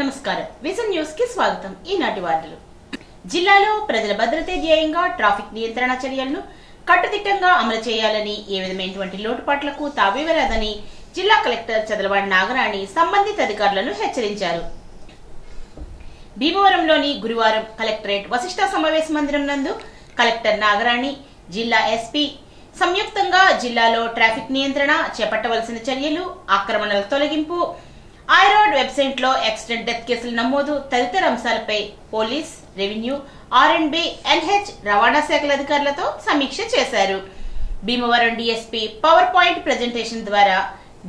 నమస్కారం vision news కి స్వాగతం। ఈనాటి వార్తలు। జిల్లాలో ప్రజల భద్రతే ధ్యేయంగా ట్రాఫిక్ నియంత్రణ చర్యలను కట్టుదిట్టంగా అమలు చేయాలని, ఏ విధమైనటువంటి లోటుపాట్లకు తావివ్వరాదని జిల్లా కలెక్టర్ చదలవాడి నాగరాణి సంబంధిత అధికారులను హెచ్చరించారు। భీమవరంలోని గురువారం కలెక్టరేట్ వశిష్ఠ సమావేశ మందిరం నందు కలెక్టర్ నాగరాణి, జిల్లా ఎస్పీ సంయుక్తంగా జిల్లాలో ట్రాఫిక్ నియంత్రణ చేపట్టవలసిన చర్యలు, ఆక్రమణల తొలగింపు, ఐరోడ్ వెబ్సైట్ లో యాక్సిడెంట్ డెత్ కేసుల నమోదు తదితర అంశాలపై పోలీస్, రెవెన్యూ, ఆర్ఎండ్బి, ఎన్హెచ్, రవాణా శాఖల అధికారులతో సమీక్ష చేశారు। Bhimavaram DSP power point presentation ద్వారా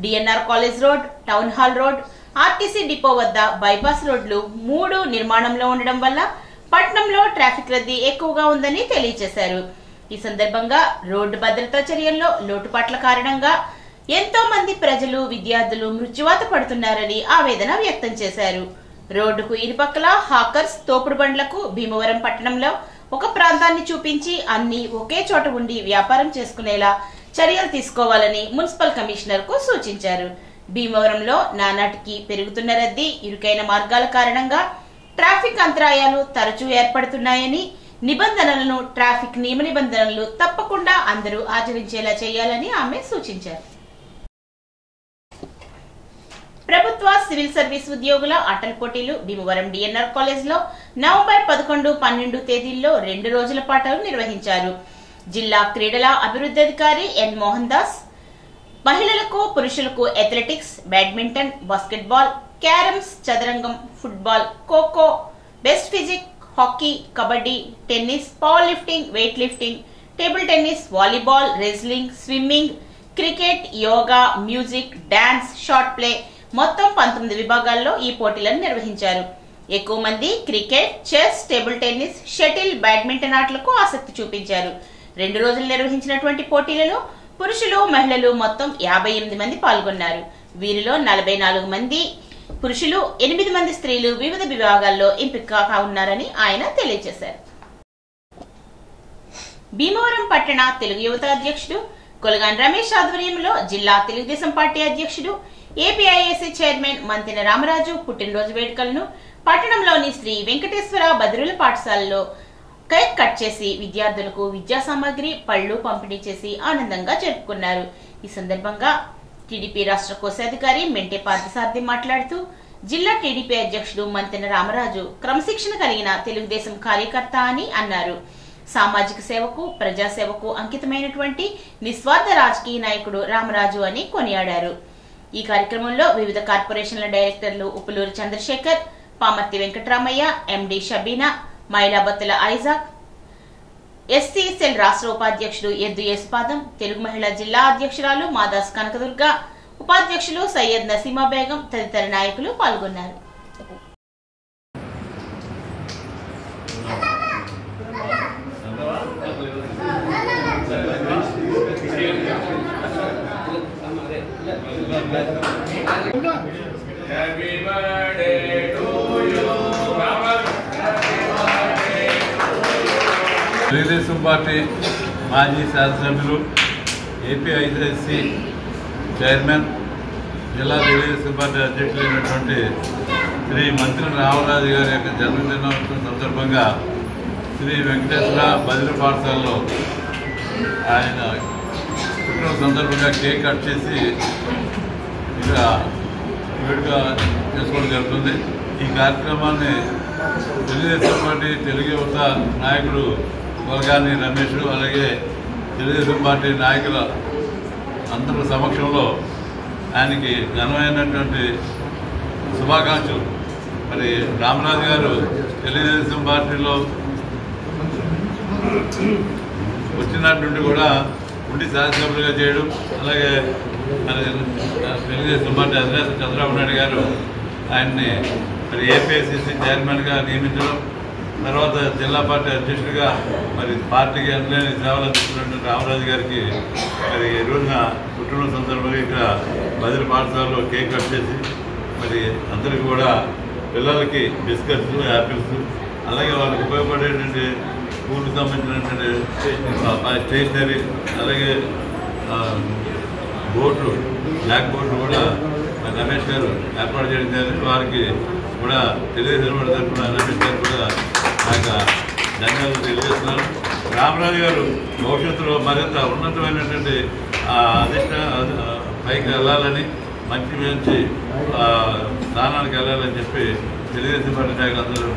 DNR college road, town hall road, RTC depot వద్ద బైపాస్ రోడ్లు 3 నిర్మాణంలో ఉండడం వల్ల పట్టణంలో ట్రాఫిక్ రద్దీ ఎక్కువగా ఉందని తెలియజేశారు। ఈ సందర్భంగా రోడ్డు భద్రతా చర్యల్లో లోటుపాట్ల కారణంగా ఎంతో మంది ప్రజలు, విద్యార్థులు మృత్యువాత పడుతున్నారని ఆవేదన వ్యక్తం చేశారు। రోడ్డుకు ఇరుపక్కల హాకర్స్, తోపుడు బండ్లకు భీమవరం పట్టణంలో ఒక ప్రాంతాన్ని చూపించి అన్ని ఒకే చోట ఉండి వ్యాపారం చేసుకునేలా చర్యలు తీసుకోవాలని మున్సిపల్ కమిషనర్ కు సూచించారు। భీమవరంలో నానాటికి పెరుగుతున్న రద్దీ, ఇరుకైన మార్గాల కారణంగా ట్రాఫిక్ అంతరాయాలు తరచూ ఏర్పడుతున్నాయని, నిబంధనలను, ట్రాఫిక్ నియమ నిబంధనలు తప్పకుండా అందరూ ఆచరించేలా చేయాలని ఆమె సూచించారు। ప్రభుత్వ సివిల్ సర్వీస్ ఉద్యోగుల ఆటల పోటీలు భీమవరం డిఎన్ఆర్ కాలేజ్ లో నవంబర్ 11, 12 తేదీల్లో 2 రోజుల పాటు నిర్వహించారు। జిల్లా క్రీడల అభివృద్ధి అధికారి ఎన్ మోహన్ దాస్ మహిళలకు, పురుషులకు అథ్లెటిక్స్, బ్యాడ్మింటన్, బాస్కెట్బాల్, క్యారమ్స్, చదరంగం, football, kho kho, best physique, hockey, kabaddi, tennis, power lifting, weight lifting, table tennis, volleyball, wrestling, swimming, cricket, yoga, music, dance, short play మొత్తం 19 విభాగాల్లో ఈ పోటీలను నిర్వహించారు। ఎక్కువ మంది cricket, chess, table tennis, shuttle, badminton ఆటలకు ఆసక్తి చూపించారు। 2 రోజులు నిర్వహించినటువంటి పోటీలలో పురుషులు, మహిళలు మొత్తం 58 మంది పాల్గొన్నారు। వీరిలో 44 మంది పురుషులు, 8 మంది స్త్రీలు వివిధ విభాగాల్లో ఎంపిక ఉన్నారని ఆయన తెలియజేశారు। భీమవరం పట్టణ తెలుగు యువత అధ్యక్షుడు కొలగాన్ రమేష్ ఆధ్వర్యంలో జిల్లా తెలుగుదేశం పార్టీ అధ్యక్షుడు, ఏపీఐఏసీ చైర్మన్ మంతెన రామరాజు పుట్టినరోజు వేడుకలను పట్టణంలోని శ్రీ వెంకటేశ్వర బదిరుల పాఠశాలలో కేక్ కట్ చేసి విద్యార్థులకు విద్యా సామాగ్రి, పళ్లు పంపిణీ చేసి ఆనందంగా జరుపుకున్నారు। ఈ సందర్భంగా టీడీపీ రాష్ట్ర కోశాధికారి మెంటే పార్థసారథి మాట్లాడుతూ, జిల్లా టీడీపీ అధ్యక్షుడు మంతెన రామరాజు క్రమశిక్షణ కలిగిన తెలుగుదేశం కార్యకర్త అని అన్నారు। సామాజిక సేవకు, ప్రజాసేవకు అంకితమైనటువంటి నిస్వార్థ రాజకీయ నాయకుడు రామరాజు అని కొనియాడారు। ఈ కార్యక్రమంలో వివిధ కార్పొరేషన్ల డైరెక్టర్లు Uppuluru Chandrasekhar, Pamarthi Venkataramaiah, MD Shabina, Mylabathula Isaac, SC cell రాష్ట్ర ఉపాధ్యక్షుడు ఎద్దు యేసుపాదం, తెలుగు మహిళా జిల్లా అధ్యక్షురాలు మాదాస్ కనకదుర్గ, ఉపాధ్యక్షులు సయ్యద్ నసీమా బేగం తదితర నాయకులు పాల్గొన్నారు। తెలుగుదేశం పార్టీ మాజీ శాసనసభ్యులు, ఏపీఐఏసీ చైర్మన్, జిల్లా తెలుగుదేశం పార్టీ అధ్యక్షులైనటువంటి శ్రీ మంత్రి రామరాజు గారి యొక్క జన్మదినోత్సవం సందర్భంగా శ్రీ వెంకటేశ్వర బదిలీ పాఠశాలలో ఆయన పుట్టిన సందర్భంగా కేక్ కట్ చేసి ఇక వేడుక చేసుకోవడం జరుగుతుంది। ఈ కార్యక్రమాన్ని తెలుగుదేశం పార్టీ తెలుగు యువత నాయకుడు కొలగాని రమేష్, అలాగే తెలుగుదేశం పార్టీ నాయకుల అందరి సమక్షంలో ఆయనకి ఘనమైనటువంటి శుభాకాంక్షలు। మరి రామరాజు గారు తెలుగుదేశం పార్టీలో వచ్చినటువంటి కూడా ఉండి శాసనసభ్యులుగా చేయడం, అలాగే తెలుగుదేశం పార్టీ అధినేత చంద్రబాబు నాయుడు గారు ఆయన్ని మరి ఏపీఐసీసీ చైర్మన్గా నియమించడం, తర్వాత జిల్లా పార్టీ అధ్యక్షుడిగా మరి పార్టీకి అందలేని సేవలు అందిస్తున్నటువంటి రామరాజు గారికి మరి ఈ రోజున పుట్టినరోజు సందర్భంగా ఇక్కడ బదిలీ పాఠశాలలో కేక్ కట్ చేసి మరి అందరికీ కూడా పిల్లలకి బిస్కెట్స్, యాపిల్స్, అలాగే వాళ్ళకి ఉపయోగపడేటువంటి స్కూల్కి సంబంధించినటువంటి స్టేషనరీ, అలాగే బోర్డు, బ్లాక్ బోర్డు కూడా రమేష్ గారు ఏర్పాటు చేయడం జరిగింది. వారికి కూడా తెలుగుదేశం తరఫున రమేష్ గారు కూడా నాకు ధన్యవాదాలు తెలియజేస్తున్నాను. రామరాజు గారు భవిష్యత్తులో మరింత ఉన్నతమైనటువంటి పైకి వెళ్ళాలని మంచి మంచి స్థానానికి వెళ్ళాలని చెప్పి తెలుగుదేశం పార్టీ నాయకులందరూ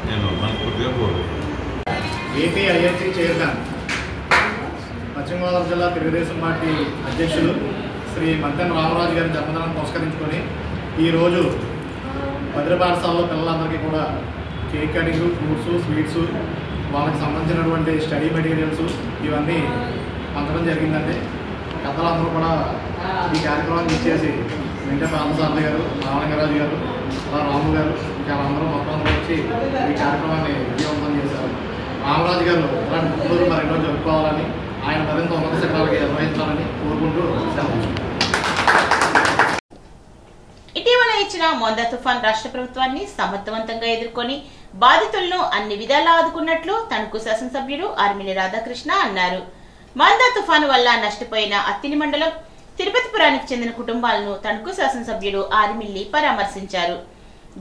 నేను మనస్ఫూర్తిగా కోరుకుంటున్నాను. ఏపీ ఐఐటి చైర్మన్ పశ్చిమ గోదావరి జిల్లా తెలుగుదేశం పార్టీ అధ్యక్షులు శ్రీ మద్దెన రామరాజు గారి జన్మదినాన్ని పురస్కరించుకొని ఈరోజు భద్ర పాఠశాలలో పిల్లలందరికీ కూడా కేక్ కటింగ్, ఫ్రూట్స్, స్వీట్స్, వాళ్ళకి సంబంధించినటువంటి స్టడీ మెటీరియల్స్ ఇవన్నీ పంచడం జరిగిందండి. పెద్దలందరూ కూడా ఈ కార్యక్రమాన్ని ఇచ్చేసి వెంకట రామసారథి గారు, రామలింగరాజు గారు, రాము గారు ఇంకా అందరూ మొత్తం వచ్చి ఈ కార్యక్రమాన్ని విజయవంతం చేశారు. రామరాజు గారు ఇలాంటి పుట్టినరోజు మరెన్నో జరుపుకోవాలని, ఆయన మరింత ఉన్నత శిఖరాలకి నిర్వహించాలని కోరుకుంటూ సెలవు. ఇటీవల ఇచ్చిన మొందా తుఫాన్ రాష్ట్ర ప్రభుత్వాన్ని సమర్థవంతంగా ఎదుర్కొని బాధితులను అన్ని విధాలా ఆదుకున్నట్లు తణుకు శాసనసభ్యుడు ఆర్మిల్లి రాధాకృష్ణ అన్నారు. మొందా తుఫాను వల్ల నష్టపోయిన అత్తిలి మండలం తిరుపతిపురానికి చెందిన కుటుంబాలను తణుకు శాసనసభ్యుడు ఆర్మిల్లి పరామర్శించారు.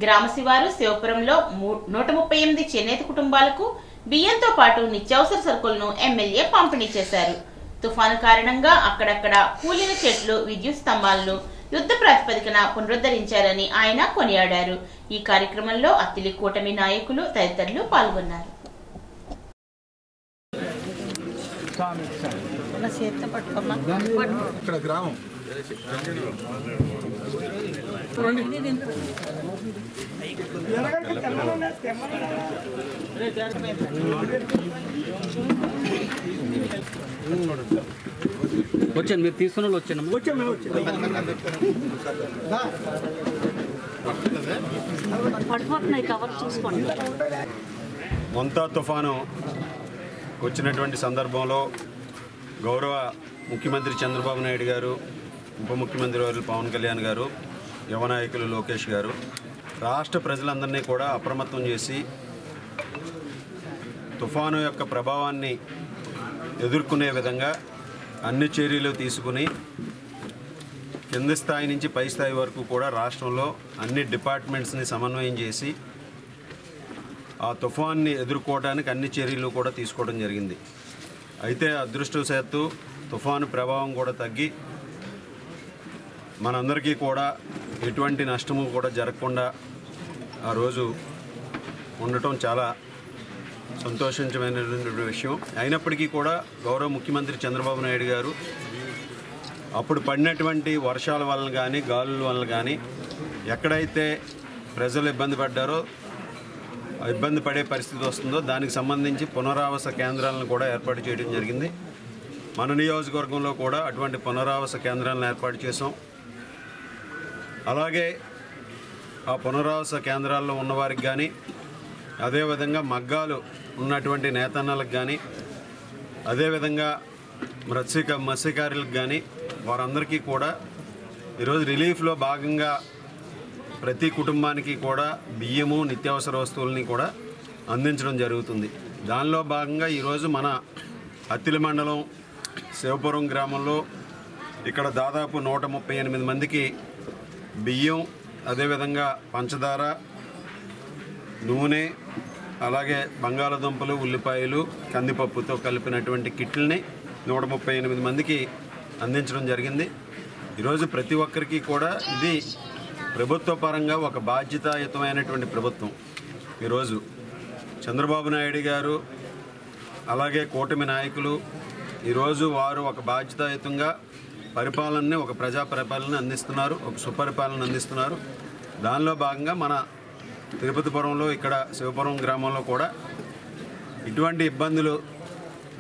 గ్రామ శివారు శివపురంలో 138 చేనేత కుటుంబాలకు బియ్యంతో పాటు నిత్యావసర సరుకులను ఎమ్మెల్యే పంపిణీ చేశారు. తుఫాను కారణంగా అక్కడక్కడ కూలిన చెట్లు, విద్యుత్ స్తంభాలను యుద్ధ ప్రాతిపదికన పునరుద్ధరించారని ఆయన కొనియాడారు. ఈ కార్యక్రమంలో అత్తిలి కూటమి నాయకులు తదితరులు పాల్గొన్నారు. వచ్చాను, మీరు తీసుకున్న వాళ్ళు వచ్చాను. మొంతా తుఫాను వచ్చినటువంటి సందర్భంలో గౌరవ ముఖ్యమంత్రి చంద్రబాబు నాయుడు గారు, ఉప ముఖ్యమంత్రి వర్యులు పవన్ కళ్యాణ్ గారు, యువ నాయకులు లోకేష్ గారు రాష్ట్ర ప్రజలందరినీ కూడా అప్రమత్తం చేసి తుఫాను యొక్క ప్రభావాన్ని ఎదుర్కొనే విధంగా అన్ని చర్యలు తీసుకుని కింది స్థాయి నుంచి పై స్థాయి వరకు కూడా రాష్ట్రంలో అన్ని డిపార్ట్మెంట్స్ని సమన్వయం చేసి ఆ తుఫాన్ని ఎదుర్కోవడానికి అన్ని చర్యలు కూడా తీసుకోవడం జరిగింది. అయితే అదృష్టవశాత్తు తుఫాను ప్రభావం కూడా తగ్గి మనందరికీ కూడా ఎటువంటి నష్టము కూడా జరగకుండా ఆ రోజు ఉండటం చాలా సంతోషించమైనటువంటి విషయం. అయినప్పటికీ కూడా గౌరవ ముఖ్యమంత్రి చంద్రబాబు నాయుడు గారు అప్పుడు పడినటువంటి వర్షాల వలన కానీ గాలుల వలన కానీ ఎక్కడైతే ప్రజలు ఇబ్బంది పడ్డారో ఇబ్బంది పడే పరిస్థితి వస్తుందో దానికి సంబంధించి పునరావాస కేంద్రాలను కూడా ఏర్పాటు చేయడం జరిగింది. మన నియోజకవర్గంలో కూడా అటువంటి పునరావాస కేంద్రాలను ఏర్పాటు చేసాం. అలాగే ఆ పునరావాస కేంద్రాల్లో ఉన్నవారికి కానీ అదేవిధంగా మగ్గాలు ఉన్నటువంటి నేతన్నలకు కానీ అదేవిధంగా మత్స్యకారులకు కానీ వారందరికీ కూడా ఈరోజు రిలీఫ్లో భాగంగా ప్రతి కుటుంబానికి కూడా బియ్యము, నిత్యావసర వస్తువులని కూడా అందించడం జరుగుతుంది. దానిలో భాగంగా ఈరోజు మన అత్తిలి మండలం శివపురం గ్రామంలో ఇక్కడ దాదాపు 138 మందికి బియ్యం, అదేవిధంగా పంచదార, నూనె, అలాగే బంగాళదుంపలు, ఉల్లిపాయలు, కందిపప్పుతో కలిపినటువంటి కిట్లని 138 మందికి అందించడం జరిగింది. ఈరోజు ప్రతి ఒక్కరికి కూడా ఇది ప్రభుత్వ పరంగా ఒక బాధ్యతాయుతమైనటువంటి ప్రభుత్వం. ఈరోజు చంద్రబాబు నాయుడు గారు అలాగే కూటమి నాయకులు ఈరోజు వారు ఒక బాధ్యతాయుతంగా పరిపాలనని, ఒక ప్రజా పరిపాలన అందిస్తున్నారు, ఒక సుపరిపాలన అందిస్తున్నారు. దానిలో భాగంగా మన తిరుపతిపురంలో ఇక్కడ శివపురం గ్రామంలో కూడా ఇటువంటి ఇబ్బందులు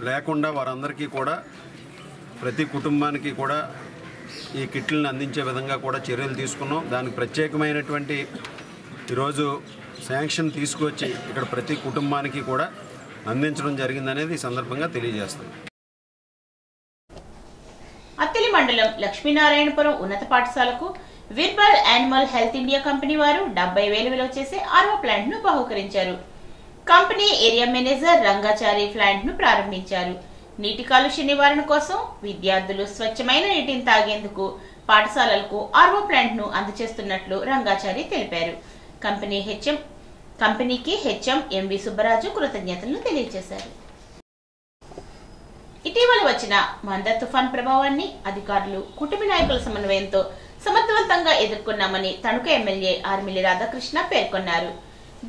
లేకుండా వారందరికీ కూడా ప్రతి కుటుంబానికి కూడా ఈ కిట్లను అందించే విధంగా కూడా చర్యలు తీసుకున్నాం. దానికి ప్రత్యేకమైనటువంటి ఈరోజు శాంక్షన్ తీసుకొచ్చి ఇక్కడ ప్రతి కుటుంబానికి కూడా అందించడం జరిగిందనేది ఈ సందర్భంగా తెలియజేస్తాం. అత్తిలి మండలం లక్ష్మీనారాయణపురం ఉన్నత పాఠశాలకు Virbac animal health India company వారు 70,000 విలువ చేసే ఆర్వో ప్లాంట్ ను బహూకరించారు. Company area manager Rangachari plant ను ప్రారంభించారు. నీటి కాలుష్య నివారణ కోసం విద్యార్థులు స్వచ్ఛమైన నీటిని తాగేందుకు పాఠశాలలకు ఆర్వో ప్లాంట్ ను అందజేస్తున్నట్లు రంగాచారి తెలిపారు. కంపెనీకి హెచ్ఎం ఎంవి సుబ్బరాజు కృతజ్ఞతలను తెలియజేశారు. ఇటీవల వచ్చిన మందా తుఫాన్ ప్రభావాన్ని అధికారులు, కుటుంబ నాయకుల సమన్వయంతో సమర్థవంతంగా ఎదుర్కొన్నామని తణుకు ఎమ్మెల్యే ఆర్మిల్లి రాధాకృష్ణ పేర్కొన్నారు.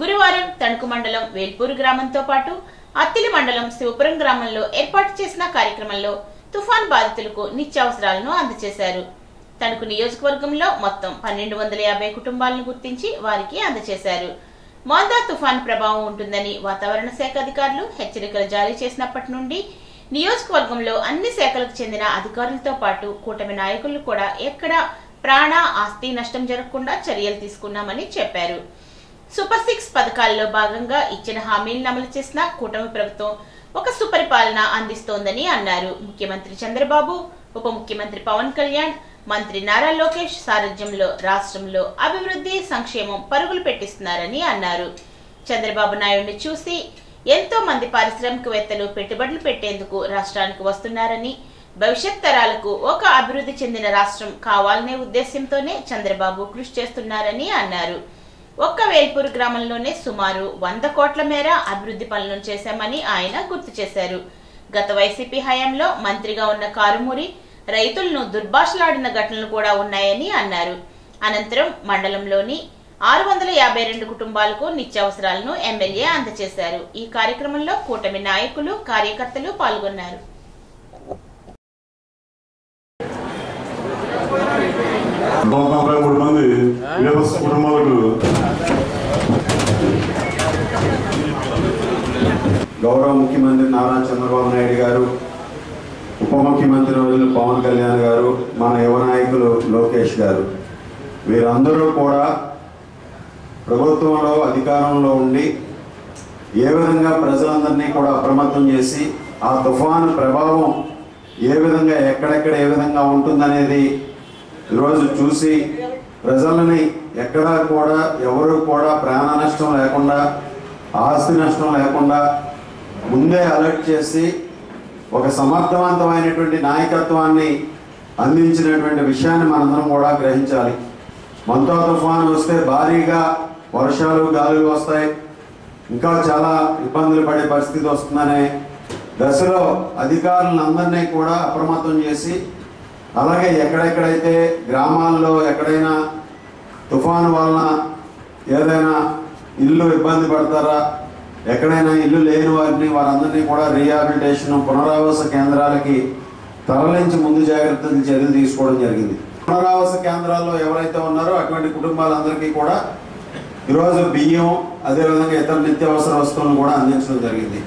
గురువారం తణుకు మండలం వేల్పూరు గ్రామంతో పాటు అత్తిలి మండలం శివపురం గ్రామంలో ఏర్పాటు చేసిన కార్యక్రమంలో తుఫాన్ బాధితులకు నిత్యావసరాలను అందజేశారు. తణుకు నియోజకవర్గంలో మొత్తం 1250 కుటుంబాలను గుర్తించి వారికి అందజేశారు. మందా తుఫాన్ ప్రభావం ఉంటుందని వాతావరణ శాఖ అధికారులు హెచ్చరికలు జారీ చేసినప్పటి నుండి నియోజకవర్గంలో అన్ని శాఖలకు చెందిన అధికారులతో పాటు కూటమి నాయకులు కూడా ఎక్కడ ప్రాణ ఆస్తి నష్టం జరగకుండా చర్యలు తీసుకున్నామని చెప్పారు. సూపర్ 6 పథకాల్లో భాగంగా ఇచ్చిన హామీలను అమలు చేసిన కూటమి ప్రభుత్వం ఒక సుపరిపాలన అందిస్తోందని అన్నారు. ముఖ్యమంత్రి చంద్రబాబు, ఉప ముఖ్యమంత్రి పవన్ కళ్యాణ్, మంత్రి నారా లోకేష్ సారథ్యంలో రాష్ట్రంలో అభివృద్ధి, సంక్షేమం పరుగులు పెట్టిస్తున్నారని అన్నారు. చంద్రబాబు నాయుడిని చూసి ఎంతో మంది పారిశ్రామికవేత్తలు పెట్టుబడులు పెట్టేందుకు రాష్ట్రానికి వస్తున్నారని, భవిష్యత్ తరాలకు ఒక అభివృద్ధి చెందిన రాష్ట్రం కావాలనే ఉద్దేశంతోనే చంద్రబాబు కృషి చేస్తున్నారని అన్నారు. ఒక్క వేల్పూరు గ్రామంలోనే సుమారు 100 కోట్ల మేర అభివృద్ధి పనులను చేశామని ఆయన గుర్తు చేశారు. గత వైసీపీ హయాంలో మంత్రిగా ఉన్న కారుమూరి రైతులను దుర్భాషలాడిన ఘటనలు కూడా ఉన్నాయని అన్నారు. అనంతరం మండలంలోని 652 కుటుంబాలకు నిత్యావసరాలను ఎమ్మెల్యే అందజేశారు. ఈ కార్యక్రమంలో కూటమి నాయకులు, కార్యకర్తలు పాల్గొన్నారు. గౌరవ ముఖ్యమంత్రి నారా చంద్రబాబు నాయుడు గారు, ఉప ముఖ్యమంత్రి పవన్ కళ్యాణ్ గారు, మన యువ నాయకులు లోకేష్ గారు, వీరందరూ కూడా ప్రభుత్వంలో అధికారంలో ఉండి ఏ విధంగా ప్రజలందరినీ కూడా అప్రమత్తం చేసి ఆ తుఫాను ప్రభావం ఏ విధంగా ఎక్కడెక్కడ ఏ విధంగా ఉంటుందనేది ఈరోజు చూసి ప్రజలని ఎక్కడా కూడా ఎవరు కూడా ప్రాణ నష్టం లేకుండా, ఆస్తి నష్టం లేకుండా ముందే అలర్ట్ చేసి ఒక సమర్థవంతమైనటువంటి నాయకత్వాన్ని అందించినటువంటి విషయాన్ని మనందరం కూడా గ్రహించాలి. మంతా తుఫాను వస్తే భారీగా వర్షాలు, గాలులు వస్తాయి, ఇంకా చాలా ఇబ్బందులు పడే పరిస్థితి వస్తుందనే దశలో అధికారులందరినీ కూడా అప్రమత్తం చేసి, అలాగే ఎక్కడెక్కడైతే గ్రామాల్లో ఎక్కడైనా తుఫాను వలన ఏదైనా ఇల్లు ఇబ్బంది పడతారా, ఎక్కడైనా ఇల్లు లేని వారందరినీ కూడా రీహాబిలిటేషన్, పునరావాస కేంద్రాలకి తరలించి ముందు జాగ్రత్తలు చర్యలు తీసుకోవడం జరిగింది. పునరావాస కేంద్రాల్లో ఎవరైతే ఉన్నారో అటువంటి కుటుంబాలందరికీ కూడా ఈరోజు బియ్యం, అదేవిధంగా ఇతర నిత్యావసర వస్తువులను కూడా అందించడం జరిగింది.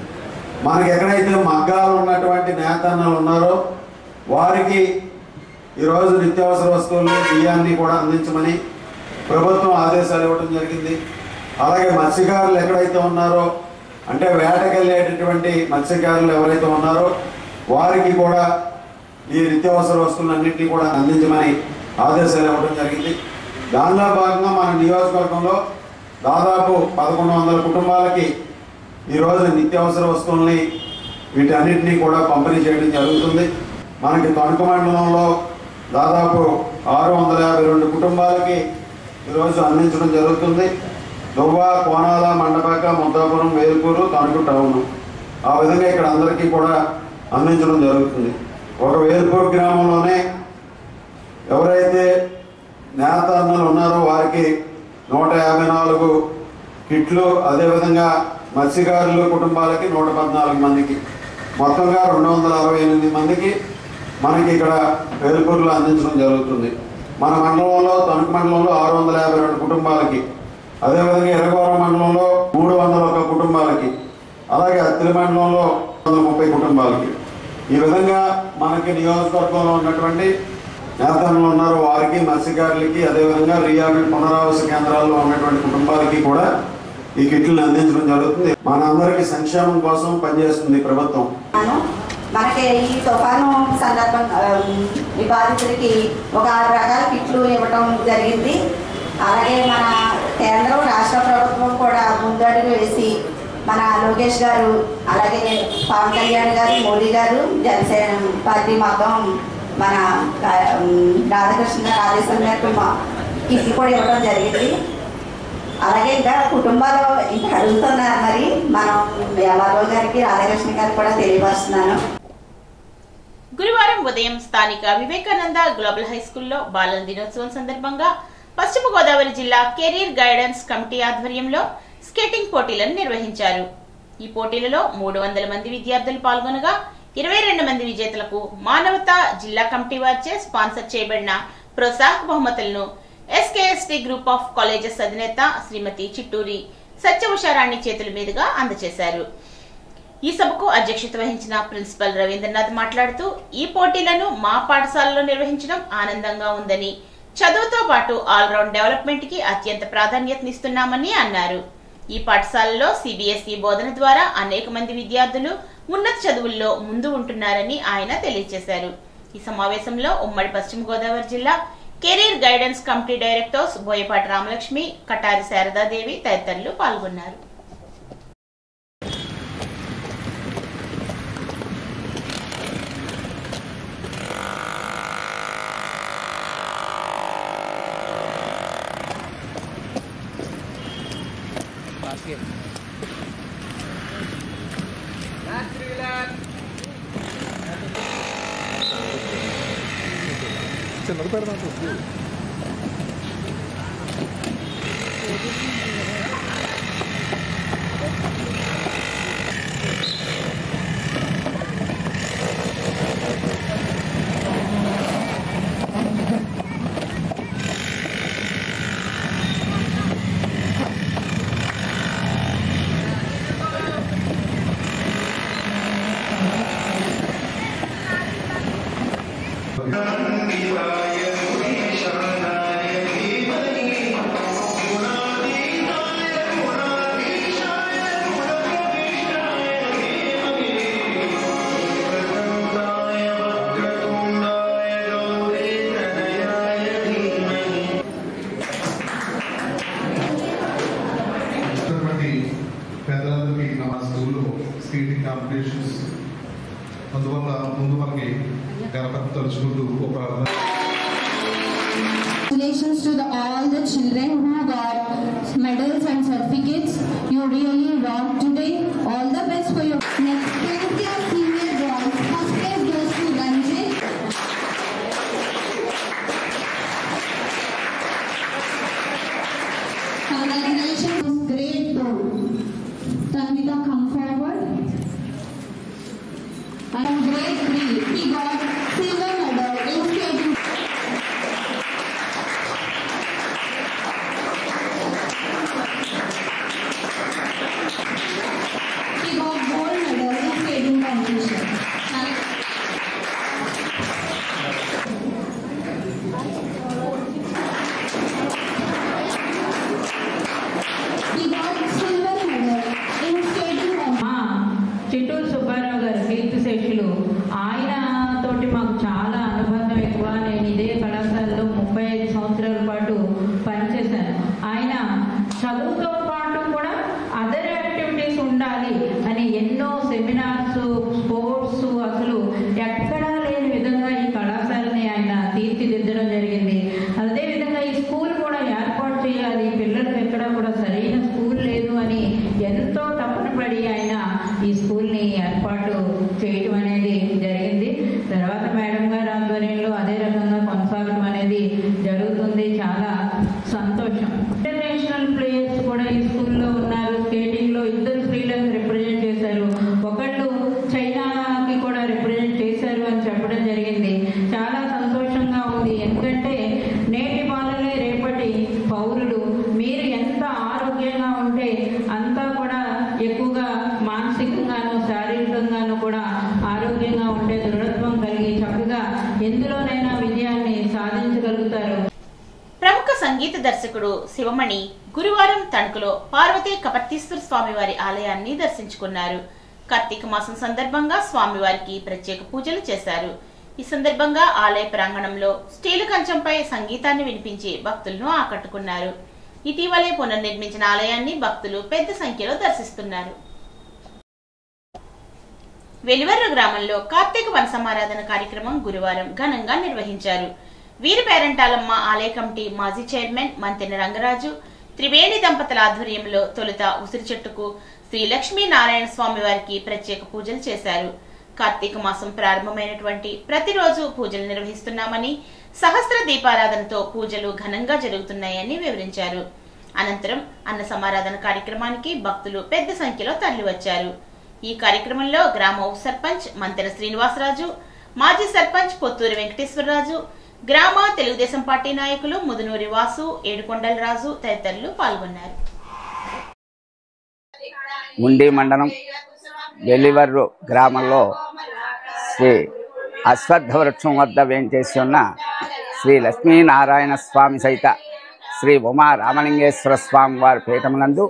మనకి ఎక్కడైతే మగ్గాలు ఉన్నటువంటి నేతన్నలు ఉన్నారో వారికి ఈరోజు నిత్యావసర వస్తువులు, బియ్యాన్ని కూడా అందించమని ప్రభుత్వం ఆదేశాలు ఇవ్వడం జరిగింది. అలాగే మత్స్యకారులు ఎక్కడైతే ఉన్నారో, అంటే వేటకెళ్ళేటటువంటి మత్స్యకారులు ఎవరైతే ఉన్నారో వారికి కూడా ఈ నిత్యావసర వస్తువులన్నింటినీ కూడా అందించమని ఆదేశాలు ఇవ్వడం జరిగింది. దానిలో భాగంగా మన నియోజకవర్గంలో దాదాపు 1100 కుటుంబాలకి ఈరోజు నిత్యావసర వస్తువుల్ని వీటన్నిటినీ కూడా పంపిణీ చేయడం జరుగుతుంది. మనకి తణుకు మండలంలో దాదాపు 652 కుటుంబాలకి ఈరోజు అందించడం జరుగుతుంది. దువ్వ, కోనాల, మండపాక, ముద్దాపురం, వేల్పూరు, తణుకు టౌన్, ఆ విధంగా ఇక్కడ అందరికీ కూడా అందించడం జరుగుతుంది. ఒక వేల్పూరు గ్రామంలోనే ఎవరైతే నేత అన్నలు ఉన్నారో వారికి 154 కిట్లు, అదేవిధంగా మత్స్యకారులు కుటుంబాలకి 114 మందికి, మొత్తంగా 268 మందికి మనకి ఇక్కడ వేల్పూరులో అందించడం జరుగుతుంది. మన మండలంలో, తణుకు మండలంలో 652 కుటుంబాలకి, అదేవిధంగా ఎర్రగోరం మండలంలో 301 కుటుంబాలకి, అలాగే అత్తిలి మండలంలో 130 కుటుంబాలకి, ఈ విధంగా మనకి నియోజకవర్గంలో ఉన్నటువంటి నేతలు ఉన్నారు వారికి, మత్స్యకారులకి, అదేవిధంగా రీహాబిలిట్ పునరావాస కేంద్రాల్లో ఉన్నటువంటి కుటుంబాలకి కూడా ఈ కిట్లను అందించడం జరుగుతుంది. మనందరికీ సంక్షేమం కోసం పనిచేస్తుంది ప్రభుత్వం. మనకి ఈ తుఫాను సందర్భంగా ఈ బాధితులకి ఒక 6 రకాల కిట్లు ఇవ్వటం జరిగింది. అలాగే మన కేంద్రం, రాష్ట్ర ప్రభుత్వం కూడా ముందడుగు వేసి మన లోకేష్ గారు, అలాగే పవన్ కళ్యాణ్ గారు, మోడీ గారు, జనసేన పార్టీ మొత్తం మన రాధాకృష్ణ గారి ఆదేశం మేరకు కిట్లు కూడా ఇవ్వడం జరిగింది. అలాగే ఇంకా కుటుంబాలు ఇంకా అడుగుతున్నారు, మరి మనం యామారావు గారికి రాధాకృష్ణ గారికి కూడా తెలియపరుస్తున్నాను. గురువారం ఉదయం స్థానిక వివేకానంద గ్లోబల్ హై స్కూల్లో బాలల దినోత్సవం సందర్భంగా పశ్చిమ గోదావరి జిల్లా కెరీర్ గైడెన్స్ కమిటీ ఆధ్వర్యంలో స్కేటింగ్ పోటీలను నిర్వహించారు. ఈ పోటీలలో 300 మంది విద్యార్థులు పాల్గొనగా 22 మంది విజేతలకు మానవతా జిల్లా కమిటీ వారిచే స్పాన్సర్ చేయబడిన ప్రోత్సాహక బహుమతులను ఎస్కేఎస్టీ గ్రూప్ ఆఫ్ కాలేజెస్ అధినేత శ్రీమతి చిట్టూరి సత్యవశారాణి చేతుల మీదుగా అందజేశారు. ఈ సభకు అధ్యక్షత వహించిన ప్రిన్సిపల్ రవీంద్రనాథ్ మాట్లాడుతూ ఈ పోటీలను మా పాఠశాలలో నిర్వహించడం ఆనందంగా ఉందని, చదువుతో పాటు ఆల్రౌండ్ డెవలప్మెంట్ కి అత్యంత ప్రాధాన్యతనిస్తున్నామని అన్నారు. ఈ పాఠశాలలో సిబిఎస్ఈ బోధన ద్వారా అనేక మంది విద్యార్థులు ఉన్నత చదువుల్లో ముందు ఉంటున్నారని ఆయన తెలియజేశారు. ఈ సమావేశంలో ఉమ్మడి పశ్చిమ గోదావరి జిల్లా career guidance committee directors Boyapati Ramalakshmi, Katari Saradadevi తదితరులు పాల్గొన్నారు. పెద్దలందరికీ నా స్కూల్లో స్కేటింగ్ కాంపిటీషన్స్ అందువల్ల ముందు మనకి గణపతి తలుచుకుంటూ ఒక Congratulations to all the children who got medals and certificates. You really rocked today. All the best for your next 10th class senior boys. First place goes to Ranjit. Congratulations, great goal. Tanvita, come forward. And grade 3, he got silver medal in skating. He got gold medal in skating competition. He got silver medal in skating competition. Chitturu Subbarao గారు కీర్తి శేషులు, ఆయన తోటి మాకు చాలా అనుబంధం ఎక్కువ. నేను ఇదే కళాశాలలో 35 సంవత్సరాల పాటు పనిచేశాను. ఆయన చదువుతో పాటు కూడా అదర్ యాక్టివిటీస్ ఉండాలి అని ఎన్నో సెమినార్స్, స్పోర్ట్స్ అసలు ఎక్కడా లేని విధంగా ఈ కళాశాలని ఆయన తీర్చిదిద్దడం జరిగింది. అదేవిధంగా ఈ స్కూల్ కూడా ఏర్పాటు చేయాలి, పిల్లలకు ఎక్కడా కూడా సరైన స్కూల్ లేదు అని ఎంతో తపన పడి ఆయన ఈ స్కూల్ని ఏర్పాటు చేయటం అనేది జరిగింది. తర్వాత మేడం గారి ఆధ్వర్యంలో అదే రకంగా కొనసాగడం అనేది జరుగుతుంది. చాలా సంతోషం. ఇంటర్నేషనల్ ప్లేయర్స్ కూడా ఈ స్కూల్లో ఉన్నారు. స్కేటింగ్లో 2 స్త్రీలను రిప్రజెంట్ చేశారు, ఒకళ్ళు చైనాకి కూడా రిప్రజెంట్ చేశారు అని చెప్పడం జరిగింది. చాలా సంతోషంగా ఉంది. ఎందుకంటే నేటి బాలలే రేపటి పౌరులు. మీరు ఎంత ఆరోగ్యంగా ఉంటే అంతా కూడా ఎక్కువగా మానసికంగాను శారీరకంగాను కూడా ఆరోగ్యంగా ఉంటే దృఢత్వం కలిగి చక్కగా ఎందులోనైనా విజయాన్ని సాధించగలుగుతారు. ప్రముఖ సంగీత దర్శకుడు శివమణి గురువారం తణుకులో పార్వతీ కపర్తీశ్వర స్వామివారి ఆలయాన్ని దర్శించుకున్నారు. కార్తీక మాసం సందర్భంగా స్వామివారికి ప్రత్యేక పూజలు చేశారు. ఈ సందర్భంగా ఆలయ ప్రాంగణంలో స్టీలు కంచంపై సంగీతాన్ని వినిపించి భక్తులను ఆకట్టుకున్నారు. ఇటీవలే పునర్నిర్మించిన ఆలయాన్ని భక్తులు పెద్ద సంఖ్యలో దర్శిస్తున్నారు. వెలివర్రు గ్రామంలో కార్తీక వన సమారాధన కార్యక్రమం గురువారం ఘనంగా నిర్వహించారు. వీరి పేరంటాలమ్మ ఆలయ కమిటీ మాజీ చైర్మన్ మంతెన రంగరాజు, త్రివేణి దంపతుల ఆధ్వర్యంలో తొలుత ఉసిరి చెట్టుకు శ్రీ లక్ష్మీనారాయణ స్వామి వారికి ప్రత్యేక పూజలు చేశారు. కార్తీక మాసం ప్రారంభమైనటువంటి ప్రతిరోజు పూజలు నిర్వహిస్తున్నామని, సహస్ర దీపారాధనతో పూజలు ఘనంగా జరుగుతున్నాయని వివరించారు. అనంతరం అన్న సమారాధన కార్యక్రమానికి భక్తులు పెద్ద సంఖ్యలో తరలివచ్చారు. ఈ కార్యక్రమంలో గ్రామ ఉప సర్పంచ్ మంతెన శ్రీనివాసరాజు, మాజీ సర్పంచ్ పొత్తూరి వెంకటేశ్వరరాజు, గ్రామ తెలుగుదేశం పార్టీ నాయకులు ముదునూరి వాసు, ఏడుకొండల రాజు తదితరులు పాల్గొన్నారు. ముండి మండలం వెల్లివర్రు గ్రామంలో శ్రీ అశ్వత్థ వృక్షం వద్ద వేంచేసి ఉన్న శ్రీ లక్ష్మీనారాయణ స్వామి సహిత శ్రీ ఉమా రామలింగేశ్వర స్వామి వారి పీఠమునందు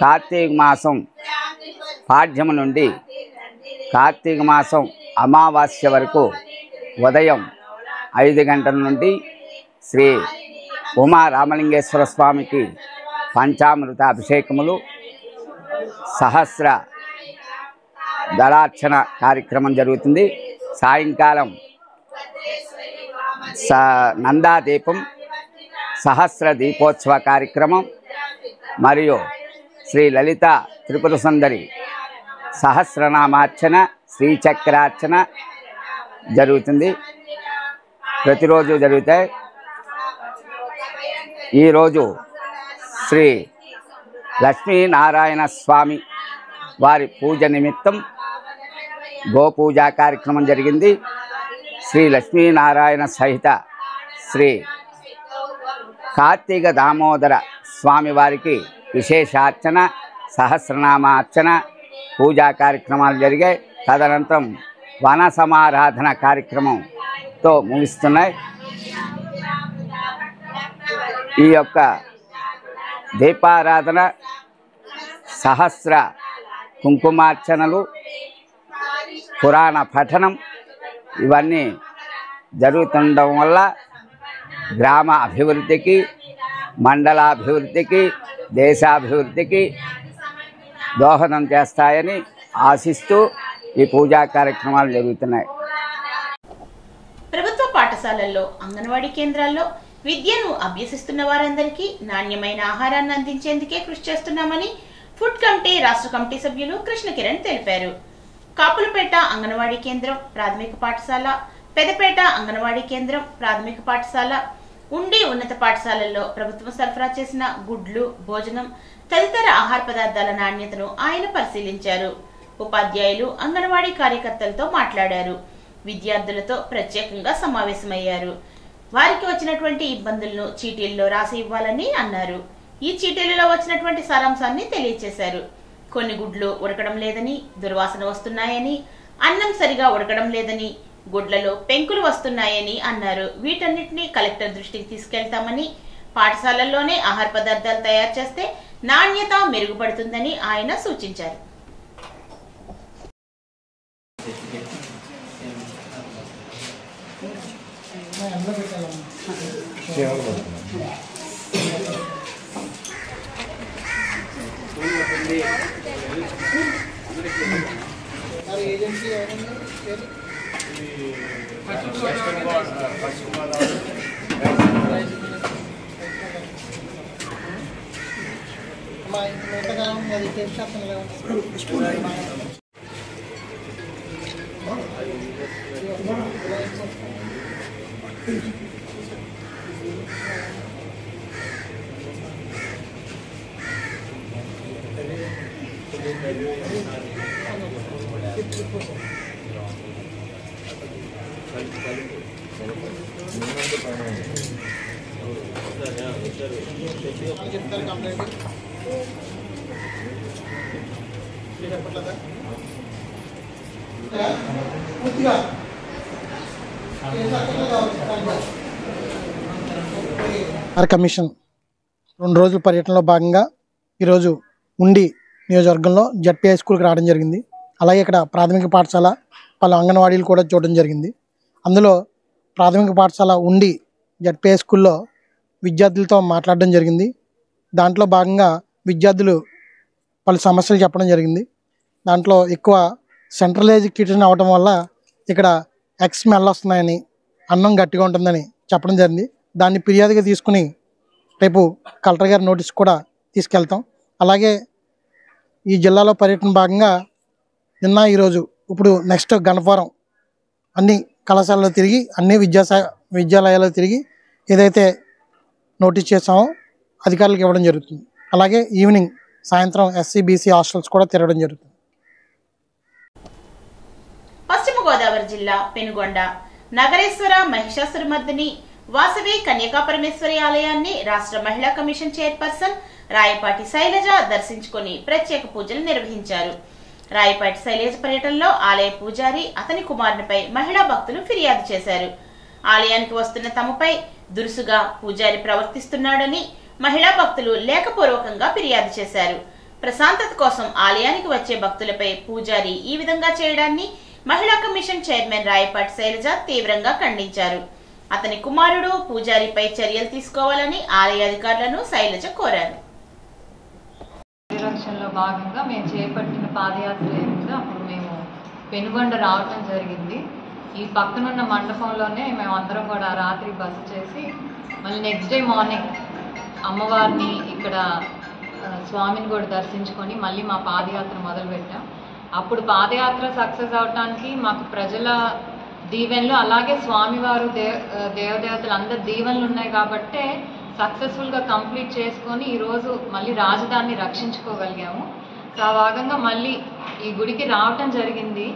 కార్తీక మాసం పాడ్యము నుండి కార్తీక మాసం అమావాస్య వరకు ఉదయం 5 గంటల నుండి శ్రీ ఉమా రామలింగేశ్వర స్వామికి పంచామృత అభిషేకములు, సహస్ర దళార్చన కార్యక్రమం జరుగుతుంది. సాయంకాలం నందాదీపం, సహస్ర దీపోత్సవ కార్యక్రమం మరియు శ్రీ లలిత త్రిపుర సుందరి సహస్రనామార్చన, శ్రీచక్రార్చన జరుగుతుంది. ప్రతిరోజు జరుగుతాయి. ఈరోజు శ్రీ లక్ష్మీనారాయణ స్వామి వారి పూజ నిమిత్తం గోపూజా కార్యక్రమం జరిగింది. శ్రీ లక్ష్మీనారాయణ సహిత శ్రీ కార్తీక దామోదర స్వామి వారికి విశేషార్చన, సహస్రనామార్చన పూజా కార్యక్రమాలు జరిగాయి. తదనంతరం వన సమారాధన కార్యక్రమంతో ముగిస్తున్నాయి. ఈ యొక్క దీపారాధన, సహస్ర కుంకుమార్చనలు, పురాణ పఠనం ఇవన్నీ జరుగుతుండడం వల్ల గ్రామ అభివృద్ధికి, మండలాభివృద్ధికి, దేశాభివృద్ధికి దోహదం చేస్తాయని ఆశిస్తూ ఈ పూజా కార్యక్రమాలు జరుగుతున్నాయి. ప్రభుత్వ పాఠశాలల్లో, అంగన్వాడీ కేంద్రాల్లో విద్యను అభ్యసిస్తున్న వారందరికీ నాణ్యమైన ఆహారాన్ని అందించేందుకే కృషి చేస్తున్నామని ఫుడ్ కమిటీ రాష్ట్ర కమిటీ సభ్యులు కృష్ణ కిరణ్ తెలిపారు. కాపులపేట అంగన్వాడీ కేంద్రం ప్రాథమిక పాఠశాల, పెదపేట అంగన్వాడీ కేంద్రం ప్రాథమిక పాఠశాల, ఉండి ఉన్నత పాఠశాలల్లో ప్రభుత్వం సరఫరా చేసిన గుడ్లు, భోజనం తదితర ఆహార పదార్థాల నాణ్యతను ఆయన పరిశీలించారు. ఉపాధ్యాయులు, అంగన్వాడీ కార్యకర్తలతో మాట్లాడారు. విద్యార్థులతో ప్రత్యేకంగా సమావేశమయ్యారు. వారికి వచ్చినటువంటి ఇబ్బందులను చీటీల్లో రాసి ఇవ్వాలని అన్నారు. ఈ చీటీలలో వచ్చినటువంటి సారాంశాన్ని తెలియజేశారు. కొన్ని గుడ్లు ఉడకడం లేదని, దుర్వాసన వస్తున్నాయని, అన్నం సరిగా ఉడకడం లేదని, గుడ్లలో పెంకులు వస్తున్నాయని అన్నారు. వీటన్నిటిని కలెక్టర్ దృష్టికి తీసుకెళ్తామని, పాఠశాలల్లోనే ఆహార పదార్థాలు తయారు చేస్తే నాణ్యత మెరుగుపడుతుందని ఆయన సూచించారు. కమిషన్ 2 రోజుల పర్యటనలో భాగంగా ఈరోజు ఉండి నియోజకవర్గంలో జడ్పీ హై స్కూల్కి రావడం జరిగింది. అలాగే ఇక్కడ ప్రాథమిక పాఠశాల, పలు అంగన్వాడీలు కూడా చూడడం జరిగింది. అందులో ప్రాథమిక పాఠశాల ఉండి జడ్పీ హై స్కూల్లో విద్యార్థులతో మాట్లాడడం జరిగింది. దాంట్లో భాగంగా విద్యార్థులు పలు సమస్యలు చెప్పడం జరిగింది. దాంట్లో ఎక్కువ సెంట్రలైజ్ కిచెన్ అవడం వల్ల ఇక్కడ ఎగ్ స్మెల్ వస్తున్నాయని, అన్నం గట్టిగా ఉంటుందని చెప్పడం జరిగింది. దాన్ని ఫిర్యాదుగా తీసుకుని రేపు కలెక్టర్ గారి నోటీస్ కూడా తీసుకెళ్తాం. అలాగే ఈ జిల్లాలో పర్యటన భాగంగా నిన్న ఈరోజు ఇప్పుడు నెక్స్ట్ గణపవరం అన్ని కళాశాలలో తిరిగి అన్ని విద్యాలయాల్లో తిరిగి ఏదైతే నోటీస్ చేసామో అధికారులకు ఇవ్వడం జరుగుతుంది. అలాగే ఈవినింగ్ సాయంత్రం SC/BC హాస్టల్స్ కూడా తిరగడం జరుగుతుంది. పశ్చిమ గోదావరి జిల్లా పెనుగొండ నగరేశ్వర మహిషాసురమర్దిని వాసవి కన్యకా పరమేశ్వరి ఆలయాన్ని రాష్ట్ర మహిళా కమిషన్ చైర్పర్సన్ రాయపాటి శైలజ దర్శించుకుని ప్రత్యేక పూజలు నిర్వహించారు. రాయపాటి శైలజ పర్యటనలో ఆలయ పూజారి అతని కుమారునిపై మహిళా భక్తులు ఫిర్యాదు చేశారు. ఆలయానికి వస్తున్న తమపై దురుసుగా పూజారి ప్రవర్తిస్తున్నాడని మహిళా భక్తులు లేఖపూర్వకంగా ఫిర్యాదు చేశారు. ప్రశాంతత కోసం ఆలయానికి వచ్చే భక్తులపై పూజారి ఈ విధంగా చేయడాన్ని మహిళా కమిషన్ చైర్మన్ రాయపాటి శైలజ తీవ్రంగా ఖండించారు. అతని కుమారుడు పూజారిపై చర్యలు తీసుకోవాలని ఆలయ అధికారులను శైలజ కోరారు. పరిరక్షణలో భాగంగా మేము చేపట్టిన పాదయాత్ర ఏమిందో అప్పుడు మేము పెనుగొండ రావటం జరిగింది. ఈ పక్కనున్న మండపంలోనే మేము అందరం కూడా రాత్రి బస చేసి మళ్ళీ నెక్స్ట్ డే మార్నింగ్ అమ్మవారిని ఇక్కడ స్వామిని కూడా దర్శించుకొని మళ్ళీ మా పాదయాత్ర మొదలుపెట్టాం. అప్పుడు పాదయాత్ర సక్సెస్ అవడానికి మాకు ప్రజల దీవెనలు అలాగే స్వామివారు దేవదేవతలు అందరి దీవెనలు ఉన్నాయి కాబట్టే సక్సెస్ఫుల్గా కంప్లీట్ చేసుకొని ఈరోజు మళ్ళీ రాజధానిని రక్షించుకోగలిగాము. సో ఆ భాగంగా మళ్ళీ ఈ గుడికి రావటం జరిగింది,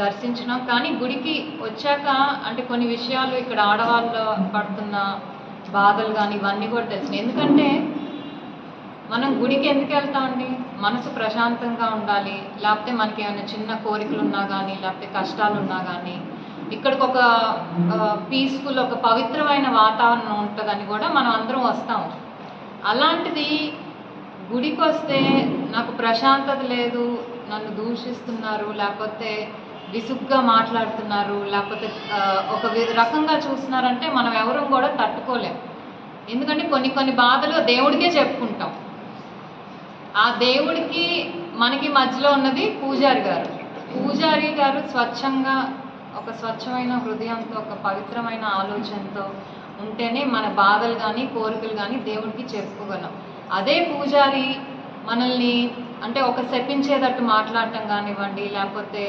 దర్శించినాం. కానీ గుడికి వచ్చాక అంటే కొన్ని విషయాలు ఇక్కడ ఆడవాళ్ళు పడుతున్న బాధలు కానీ ఇవన్నీ కూడా తెలిసినాయి. ఎందుకంటే మనం గుడికి ఎందుకు వెళ్తామండి? మనసు ప్రశాంతంగా ఉండాలి, లేకపోతే మనకి ఏమైనా చిన్న కోరికలు ఉన్నా కానీ లేకపోతే కష్టాలు ఉన్నా కానీ ఇక్కడికి ఒక పీస్ఫుల్ ఒక పవిత్రమైన వాతావరణం ఉంటుందని కూడా మనం అందరం వస్తాం. అలాంటిది గుడికి వస్తే నాకు ప్రశాంతత లేదు, నన్ను దూషిస్తున్నారు, లేకపోతే విసుగ్గా మాట్లాడుతున్నారు, లేకపోతే ఒక రకంగా చూస్తున్నారంటే మనం ఎవరూ కూడా తట్టుకోలేం. ఎందుకంటే కొన్ని బాధలు దేవుడికే చెప్పుకుంటాం. ఆ దేవుడికి మనకి మధ్యలో ఉన్నది పూజారి గారు స్వచ్ఛంగా ఒక స్వచ్ఛమైన హృదయంతో ఒక పవిత్రమైన ఆలోచనతో ఉంటేనే మన బాధలు కానీ కోరికలు కానీ దేవుడికి చెప్పుకోగలం. అదే పూజారి మనల్ని అంటే ఒక శపించేటట్టు మాట్లాడటం కానివ్వండి, లేకపోతే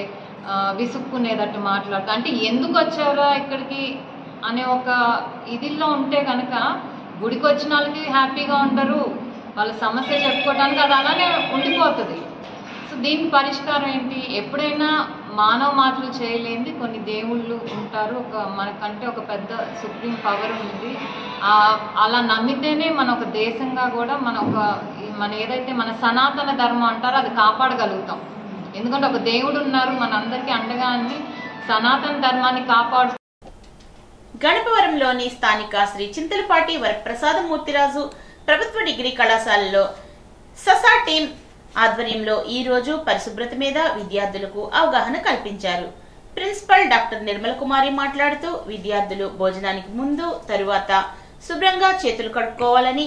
విసుక్కునేటట్టు మాట్లాడటం, అంటే ఎందుకు వచ్చారా ఇక్కడికి అనే ఒక ఇదిలో ఉంటే కనుక గుడికి వచ్చిన వాళ్ళకి హ్యాపీగా ఉంటారు, వాళ్ళ సమస్య చెప్పుకోవడానికి అది అలానే ఉండిపోతుంది. సో దీనికి పరిష్కారం ఏంటి? ఎప్పుడైనా మానవ మాటలు చేయలేనిది కొన్ని దేవుళ్ళు ఉంటారు, మనకంటే ఒక పెద్ద సుప్రీం పవర్ ఉంది. అలా నమ్మితేనే మన ఒక దేశంగా కూడా మన ఏదైతే మన సనాతన ధర్మం అంటారో అది కాపాడగలుగుతాం. ఎందుకంటే ఒక దేవుడు ఉన్నారు మనందరికీ అండగా అని సనాతన ధర్మాన్ని కాపాడు. గణపవరంలోని స్థానిక శ్రీ చింతలపాటి వరప్రసాదమూర్తిరాజు ప్రభుత్వ డిగ్రీ కళాశాలలో ససా టీం ఆధ్వర్యంలో ఈ రోజు పరిశుభ్రత మీద విద్యార్థులకు అవగాహన కల్పించారు. ప్రిన్సిపల్ డాక్టర్ నిర్మల కుమారి మాట్లాడుతూ విద్యార్థులు భోజనానికి ముందు తరువాత శుభ్రంగా చేతులు కడుక్కోవాలని,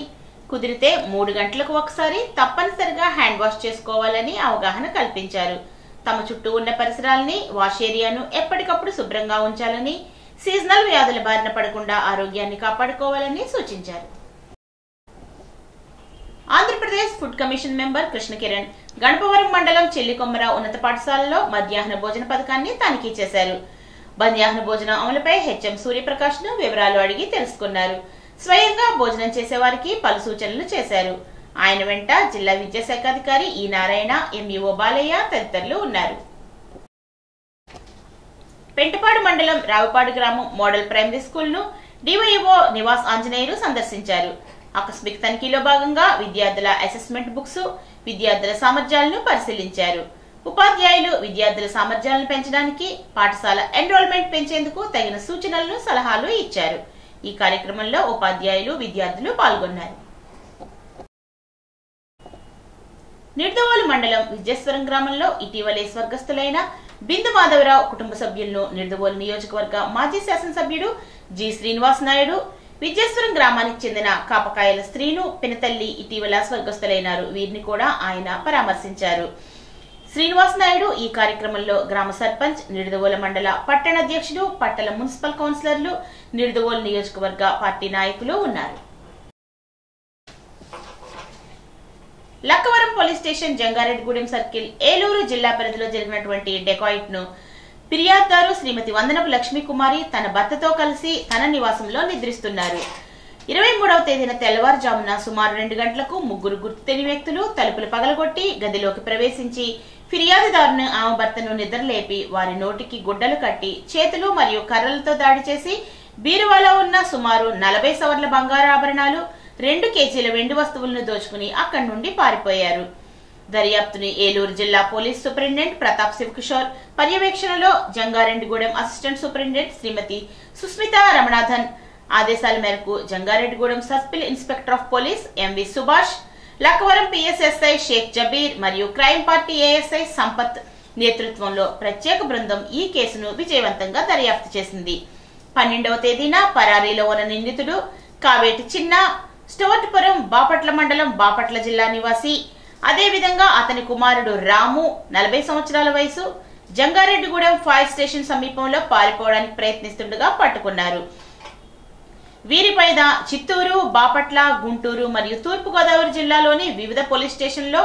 కుదిరితే 3 గంటలకు ఒకసారి తప్పనిసరిగా హ్యాండ్ వాష్ చేసుకోవాలని అవగాహన కల్పించారు. తమ చుట్టూ ఉన్న పరిసరాలని వాష్ ఏరియాను ఎప్పటికప్పుడు శుభ్రంగా ఉంచాలని, సీజనల్ వ్యాధుల బారిన పడకుండా ఆరోగ్యాన్ని కాపాడుకోవాలని సూచించారు. Andhra Pradesh food commission member Krishna Kiran Ganapavaram మండలం చెల్లికొమ్మర ఉన్నత పాఠశాలలో మధ్యాహ్న భోజన పథకాన్ని తనిఖీ చేశారు. మధ్యాహ్న భోజనం అమలుపై హెచ్ఎం సూర్యప్రకాష్ ను వివరాలు అడిగి తెలుసుకున్నారు. స్వయంగా భోజనం చేసేవారికి పలు సూచనలు చేశారు. ఆయన వెంట జిల్లా విద్యాశాఖ అధికారి ఈ నారాయణ, ఎంఈఓ బాలయ్య తదితరులు ఉన్నారు. పెంటపాడు మండలం రావుపాడు గ్రామం మోడల్ ప్రైమరీ స్కూల్ ను డివైఓ నివాస్ ఆంజనేయులు సందర్శించారు. ఆకస్మిక తనిఖీలో భాగంగా విద్యార్థుల అసెస్మెంట్ బుక్స్, విద్యార్థుల సామర్థ్యాలను పరిశీలించారు. ఉపాధ్యాయులు విద్యార్థుల సామర్థ్యాలను పెంచడానికి, పాఠశాల ఎన్రోల్మెంట్ పెంచేందుకు తగిన సూచనలను, సలహాలు ఇచ్చారు. ఈ కార్యక్రమంలో ఉపాధ్యాయులు, విద్యార్థులు పాల్గొన్నారు. నిడదవోలు మండలం విజయేశ్వరం గ్రామంలో ఇటీవలే స్వర్గస్థులైన బిందు మాధవరావు కుటుంబ సభ్యులను నిడదవోలు నియోజకవర్గ మాజీ శాసనసభ్యుడు జి శ్రీనివాస్ నాయుడు, విజయేశ్వరం గ్రామానికి చెందిన కాపకాయల స్త్రీను పినతల్లి ఇటీవల స్వర్గస్థులైనారు. వీరిని కూడా ఆయన పరామర్శించారు. శ్రీనివాస్ నాయుడు ఈ కార్యక్రమంలో గ్రామ సర్పంచ్, నిడదవోలు మండల పట్టణ అధ్యక్షుడు, పట్టణ మున్సిపల్ కౌన్సిలర్లు, నిడదవోలు నియోజకవర్గ పార్టీ నాయకులు ఉన్నారు. Lakkavaram police station Jangareddygudem circle Eluru జిల్లా పరిధిలో జరిగినటువంటి డెకాయిట్ ను ఫిర్యాదుదారు శ్రీమతి వందనపు లక్ష్మీకుమారి తన భర్తతో కలిసి తన నివాసంలో నిద్రిస్తున్నారు. 23వ తేదీన తెల్లవారుజామున సుమారు 2 గంటలకు ముగ్గురు గుర్తు తెలియని వ్యక్తులు తలుపులు పగలగొట్టి గదిలోకి ప్రవేశించి ఫిర్యాదుదారును ఆమె భర్తను నిద్రలేపి వారి నోటికి గుడ్డలు కట్టి చేతులు మరియు కర్రలతో దాడి చేసి బీరువాలో ఉన్న సుమారు 40 సవర్ల బంగారు ఆభరణాలు 2 కేజీల వెండి వస్తువులను దోచుకుని అక్కడి నుండి పారిపోయారు. దర్యాప్తుని ఏలూరు జిల్లా పోలీస్ సూపరింటెండెంట్ ప్రతాప్ శివకిషోర్ పర్యవేక్షణలో జంగారెడ్డిగూడెం అసిస్టెంట్ సూపరింటెండెంట్ శ్రీమతి సుస్మిత రమణాథన్ ఆదేశాల మేరకు Jangareddygudem circle inspector of police MV Subhash, Lakkavaram PSSI Shaik Jabir మరియు క్రైమ్ పార్టీ ఏఎస్ఐ సంపత్ నేతృత్వంలో ప్రత్యేక బృందం ఈ కేసును విజయవంతంగా దర్యాప్తు చేసింది. 12వ తేదీన పరారీలో ఉన్న నిందితుడు కావేటి చిన్న స్టోర్పురం బాపట్ల మండలం బాపట్ల జిల్లా నివాసి, అదేవిధంగా అతని కుమారుడు రాము 40 సంవత్సరాల వయసు జంగారెడ్డిగూడెం ఫైర్ స్టేషన్ సమీపంలో పారిపోవడానికి ప్రయత్నిస్తుండగా పట్టుకున్నారు. వీరిపైన చిత్తూరు, బాపట్ల, గుంటూరు మరియు తూర్పుగోదావరి జిల్లాలోని వివిధ పోలీస్ స్టేషన్లో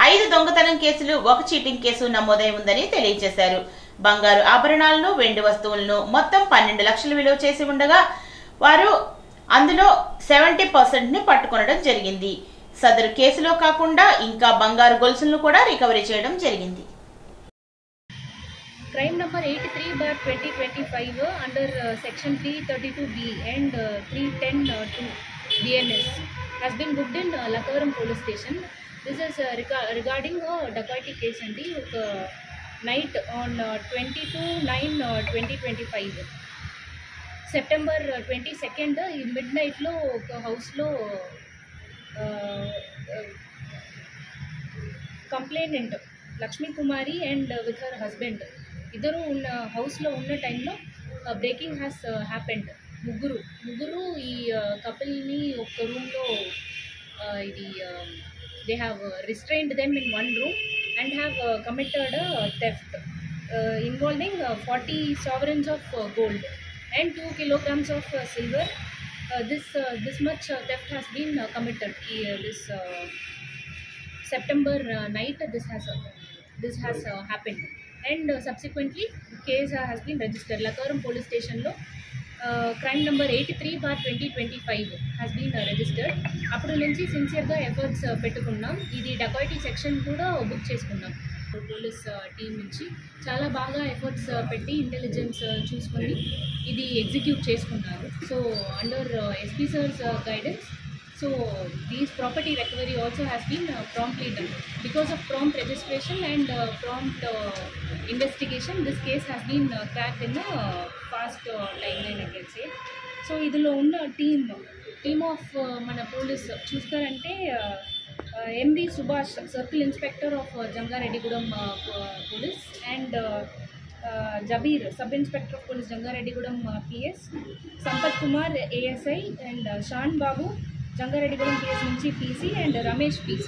5 దొంగతనం కేసులు, 1 చీటింగ్ కేసు నమోదై ఉందని తెలియజేశారు. బంగారు ఆభరణాలను, వెండి వస్తువులను మొత్తం 12 లక్షలు విలువ చేసి ఉండగా వారు అందులో 70% ని పట్టుకొనడం జరిగింది. సదరు కేసులో కాకుండా ఇంకా బంగారు గొలుసులను కూడా రికవరీ చేయడం జరిగింది. Crime number 83/2025 under section 332B and 310(2) BNS has been booked in Lakaram police station. This is regarding a dacoity case and night on 22/9/2025 September 22nd midnight lo house lo complainant Lakshmi Kumari and with her husband ఇద్దరు ఉన్న హౌస్లో ఉన్న టైంలో breaking has happened. ముగ్గురు ఈ కపుల్ని ఒక రూమ్లో ఇది they have restrained them in one room and have committed theft involving 40 sovereigns of gold and 2 kilograms of silver. This much theft has been committed this September night. This has happened. And subsequently case has been registered. Lakaram police station lo crime number 83/2025 has been registered. అప్పుడు నుంచి సిన్సియర్గా efforts పెట్టుకున్నాం. ఇది dacoity section కూడా book చేసుకున్నాం. Police team నుంచి చాలా బాగా ఎఫర్ట్స్ పెట్టి ఇంటెలిజెన్స్ చూసుకొని ఇది ఎగ్జిక్యూట్ చేసుకున్నారు. So under SP sir's guidance, so these property recovery also has been promptly done. Because of prompt registration and prompt investigation, this case has been cracked in a fast timeline, I can say. So idlo unna team of mana police chustaranటే MV Subhash, circle inspector of Jangareddygoodem police, and Jabir, sub inspector of police Jangareddygoodem PS, Sampath Kumar ASI, and Shan Babu Jangareddygoodem PS నుంచి PC, and Ramesh PC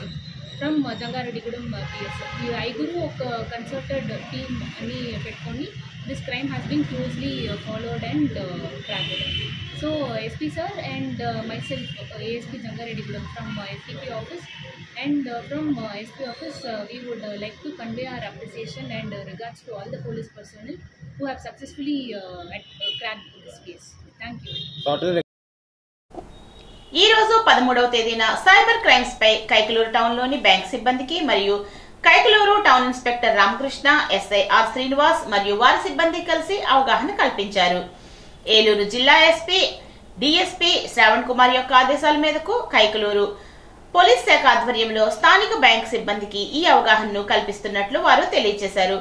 from Jangareddygoodem PS. ఈ 5 ఒక consulted team అని పెట్టుకొని this crime has been closely followed and tracked. So SP sir and myself, ASP Jangareddygoodem from STP office and from SP office, we would like to convey our appreciation and regards to all the police personnel who have successfully cracked this case. Thank you. ఈ రోజు 13వ తేదీన cyber crimes పై Kaikaluru town లోని bank సిబ్బందికి మరియు Kaikaluru town inspector Ramakrishna, SI R Srinivas మరియు వారి సిబ్బంది కలిసి అవగాహన కల్పించారు. ఏలూరు జిల్లా ఎస్పీ డిఎస్పీ శ్రావణ్ కుమార్ యొక్క ఆదేశాల మేరకు కైకలూరు పోలీస్ శాఖ ఆధ్వర్యంలో స్థానిక బ్యాంక్ సిబ్బందికి ఈ అవగాహనను కల్పిస్తున్నట్లు వారు తెలియజేశారు.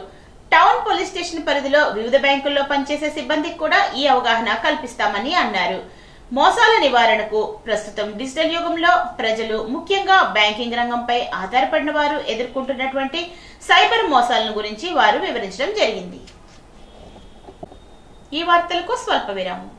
టౌన్ పోలీస్ స్టేషన్ పరిధిలో వివిధ బ్యాంకుల్లో పనిచేసే సిబ్బందికి కూడా ఈ అవగాహన కల్పిస్తామని అన్నారు. మోసాల నివారణకు ప్రస్తుతం డిజిటల్ యుగంలో ప్రజలు, ముఖ్యంగా బ్యాంకింగ్ రంగంపై ఆధారపడిన వారు ఎదుర్కొంటున్నటువంటి సైబర్ మోసాలను గురించి వారు వివరించడం జరిగింది. ఈ వార్తలకు స్వల్ప విరామం.